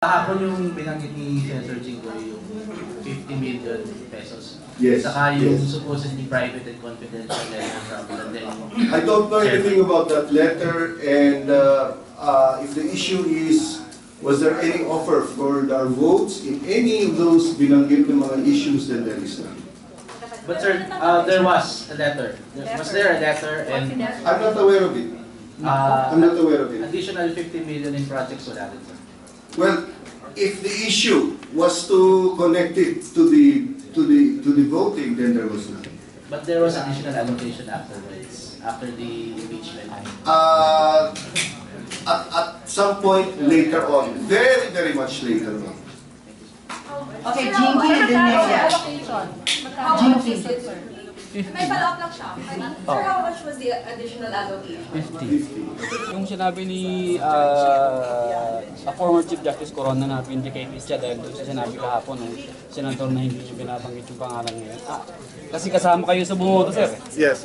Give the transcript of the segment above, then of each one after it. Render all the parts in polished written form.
Kahapon yung binanggit ni Senator Jinggoy yung 50 million pesos. Yes. Saka yung Yes. supposedly private and confidential letter from the then. I don't know anything about that letter, and if the issue is, was there any offer for our votes in any of those binanggit ng mga issues, then there is none. But sir, there was a letter. Was there a letter and I'm not aware of it. I'm not aware of it. additional 50 million in projects wala rin, sir? Well, if the issue was to connect it to the voting, then there was none. But there was additional allocation afterwards, after the impeachment. At some point later on, very much later on. Okay, Jinky and then Nelia. Jinky. May follow-up lang siya. Sir, how much was the additional allocation? 50. Yung sinabi ni former Chief Justice Corona na vindicated siya dahil doon sa sinabi kahapon ng senador na hindi niyo binabanggit yung pangalan ngayon. Kasi kasama kayo sa bumoto, sir. Yes.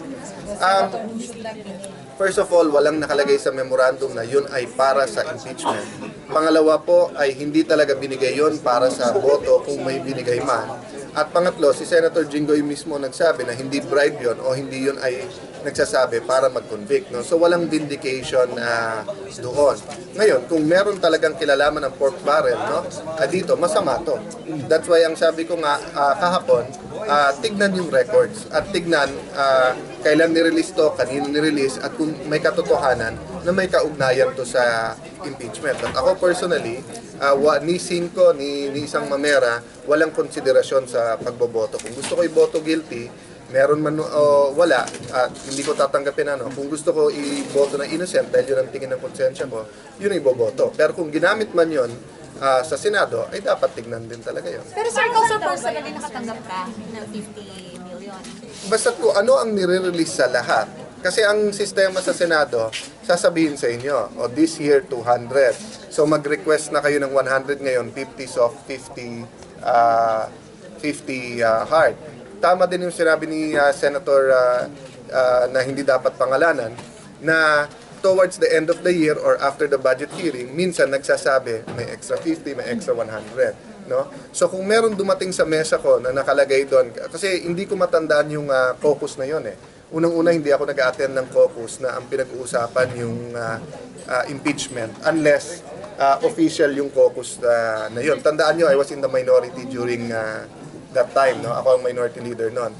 First of all, walang nakalagay sa memorandum na yun ay para sa impeachment. Pangalawa po ay hindi talaga binigay yun para sa boto kung may binigay man. At pangatlo, si Senator Jinggoy mismo nagsabi na hindi bribe yun o hindi yun ay nagsasabi para mag-convict. No? So walang vindication doon. Ngayon, kung meron talagang kilalaman ng pork barrel, no? Dito, masama to. That's why ang sabi ko nga kahapon, tignan yung records at tignan kailan nirelease to, kanino nirelease at kung may katotohanan na may kaugnayan to sa impeachment. At ako personally, ni Cinco, ni isang Mamera, walang konsiderasyon sa pagboboto. Kung gusto ko iboto guilty, meron man o wala, hindi ko tatanggapin ano. Kung gusto ko iboto na innocent dahil yun ang tingin ng konsensya ko, yun ang iboboto. Pero kung ginamit man yun sa Senado, ay dapat tignan din talaga yun. Pero sir, ikaw sir, personally nakatanggap ka ng 50 million? Basta kung ano ang nire-release sa lahat. Kasi ang sistema sa Senado, sasabihin sa inyo, this year 200. So mag-request na kayo ng 100 ngayon, 50 soft, 50 hard. Tama din yung sinabi ni Senator na hindi dapat pangalanan, na towards the end of the year or after the budget hearing, minsan nagsasabi may extra 50, may extra 100. No? So kung meron dumating sa mesa ko na nakalagay doon, kasi hindi ko matandaan yung caucus na yon eh. Unang-una hindi ako nag-attend ng caucus na ang pinag-uusapan yung impeachment unless official yung caucus na yun. Tandaan nyo, I was in the minority during that time. No? Ako ang minority leader noon.